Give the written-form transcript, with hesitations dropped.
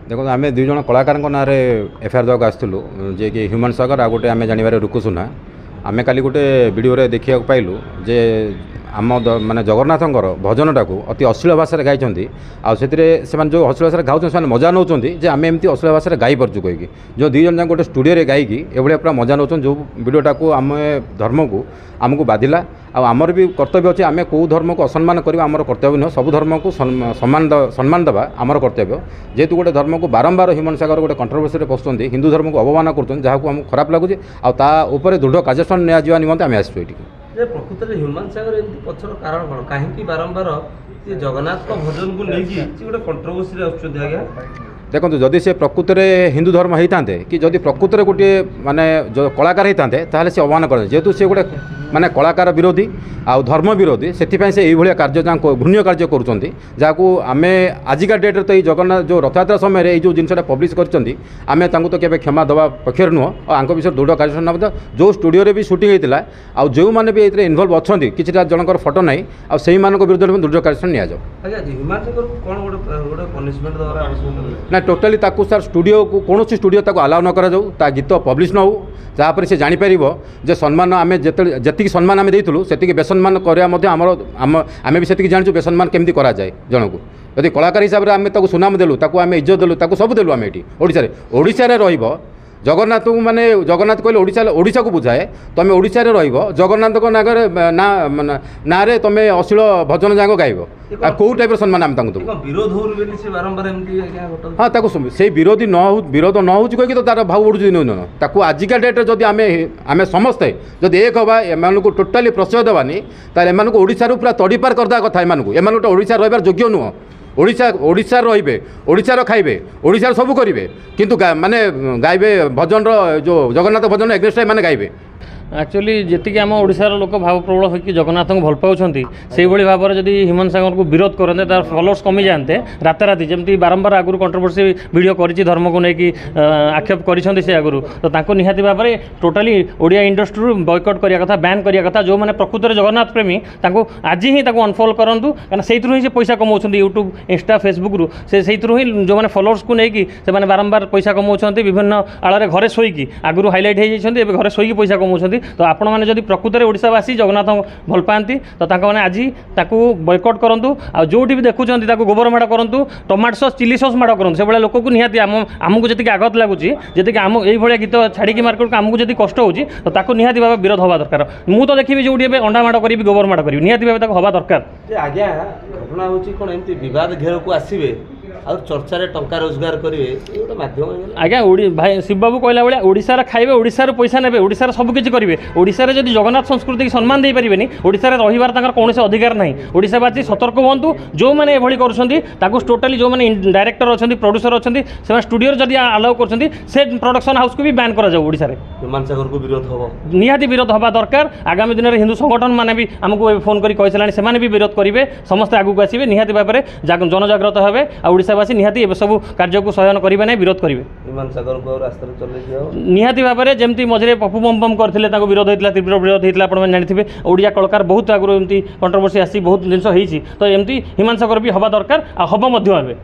देखो आम दुई जन कलाकार ना एफआईआर देवाक आसलु जे कि ह्यूमन सागर आ गोटे आम जानवर रुकुसुना आम काली गोटे वीडियो देखा पाइलु जे आम माने जगन्नाथंकर भजनटा को अति अश्लील भाषा गाई से जो अश्लील भाषा गाँव से मजा नौ आम एमती अश्लील भाषा गाई पार्चु कहीकि जो दुई जन गोटे स्टूडियो गायिकी एभलिया पूरा मजा नौ जो वीडियोटा को आम धर्म को आमको बाधिला आमर भी कर्तव्य अच्छे आम कौ धर्म को असम्मान करवा आमर कर्तव्य नुह सब धर्म को सम्मान देवा आमर कर्तव्य जेहेतु गोटे धर्म को बारंबार ह्यूमन सागर गोटे कंट्रोवर्सी पशुंट हिंदू धर्म को अवमान कर जहाँ आमको खराब लगुच आपर दृढ़ कार्यानुष्ठान निया निमंते आम आसू ये प्रकृत में ह्यूमन सागर एमती पछर कारण कौन कहीं बारंबार जगन्नाथ भजन को लेकिन गोटे कंट्रोवर्सी आज्ञा देखो जदि से प्रकृत में हिंदू धर्म होता कि जदि प्रकृत में गोटे माने जो कलाकार होता ताहले से अवमान कर जेहेतु से गोटे माने कलाकार विरोधी आ धर्म विरोधी से ये कार्य घृण्य कार्य करुँच जहाँ आम आजिका डेट्रे तो ये जगन्नाथ जो रथयात्रा समय ये जो जिनसा पब्लिश करें तो केवल क्षमा देवा पक्षर नुह और विषय दृढ़ कार्य जो स्टूडियो भी शूटिंग होता है जो मैंने भी ये इनवल्व अच्छा किसी जनकर फोटो ना और से विरुद्ध में दृढ़ कार्य ना टोटाली सर स्टूडियो को कौन स्टूडियो अलाउ न कर गीत पब्लिश न हो जहाँपर से जापर जे सम्मान आम जी सम्मान आम देलु से बेसम्मान आम भी से जाचु बेसम्मान केमती कराए जन को यदि कलाकार हिसाब से आम सुनाम देलु आम इज्जत देलु सब देलु आम ये ओडिशा रे जगन्नाथ को माने जगन्नाथ कहले ओडिशा को बुझाए तुम ओडिशा रे रहिबो जगन्नाथ को नागर ना रे तुम अश्लील भजन जाक गाइबो कौ टाइप सम्मान आम विरोध हाँ से विरोधी न विरोध न हो कहीं तो तार भाव बढ़ुच्छे दिन दिन ताकू आजिका डेट्रे जब आम समस्ते जब एक हवा एम को टोटाली प्रश्रय देवानी तार एम ओडिशा पूरा तड़ीपार करदा कथा एम ओडिशा रहिबार योग्य नुह ओडिशा रे ओडिशार खाइबे ओडिशार सब करेंगे किंतु माने गाइबे भजन जो जगन्नाथ भजन एग्नेस्ट माने गाइबे एक्चुअली जी आम ओडिशार लोक भाव प्रबल होकर जगन्नाथ को भल पाँच से भाव में जब ह्यूमन सागर को विरोध करते तार फॉलोअर्स कमी जाते राताराति जमी बारंबार आगुरी कंट्रोवर्सी वीडियो करी धर्म को लेकिन आक्षेप कर आगुरी तो निहाती भाव में टोटाली ओडिया इंडस्ट्री बॉयकट करिया कथा बैन करिया कथा जो मैंने प्रकृत में जगन्नाथ प्रेमी आज ही अनफॉलो करूँ कहीं से पैसा कमाऊँ यूट्यूब इंस्टा फेसबुक रू से ही जो मैंने फॉलोअर्स को लेकिन से बारंबार पैसा कमाऊँ विभिन्न आड़ घरे शोकी आगुरी हाइलाइट हो घरे शोकी पैसा कमाऊँ तो आपण मैंने जब प्रकृत में ओडिशावासी जगन्नाथ भल पाती तो मैंने आज बॉयकट करूँ आ जो भी देखुं गोबर माड़ करूँ टमाटो सॉस चिली सॉस माड़ करूँ से भाई लोक को निहाती आमको जी आगत लगुच जी आम ये गीत छाड़ी मार्केट को आमको जी कष्ट हो निहाती भाव विरोध हवा दरकार मुझे तो देखी जो अंडा माड़ करी गोबर माड़ करी निहाती भाव हवा दरकार आज्ञा घटना हूँ कौन एमती बद घेर को आसवे और चर्चा रे टंका रोजगार करेंगे माध्यम आज्ञा भाई शिव बाबू कहला भाई ओडिशा खाइबे ओडिशा पैसा नेबे ओडिशा सबकिछि करेंगे ओडिशा जब जगन्नाथ संस्कृति की सम्मान दे पारे ओडिशा रहिबार कौन अधिकार ना ओडिशावासी सतर्क हूँ जो मैंने ये कर टोटाली जो मैंने डायरेक्टर अच्छा प्रोड्यूसर अच्छा से स्टूडियो जब अलाउ कर प्रोडक्शन हाउस को भी बैन कर ह्यूमन सागर को विरोध हम निहाती विरोध हवा दरकार आगामी दिन में हिंदू संगठन मैंने भी आमको फोन कर भी विरोध करेंगे समस्त आगू आसवे निहाती भाव में जनजाग्रत हे ओडिशावासी निहाती ए सब कार्य को सहन करेंगे ना विरोध करेंगे ह्यूमन सागर को रास्ता चल निहाती भाव में जमी मझे पप्पू बम बम करते विरोध होता तीव्र विरोध होता आप जानते ओडिया कलाकार बहुत आगुरी एमती कंट्रोवर्सी आसी बहुत जिन तो एमती ह्यूमन सागर भी हवा दरकार आ हम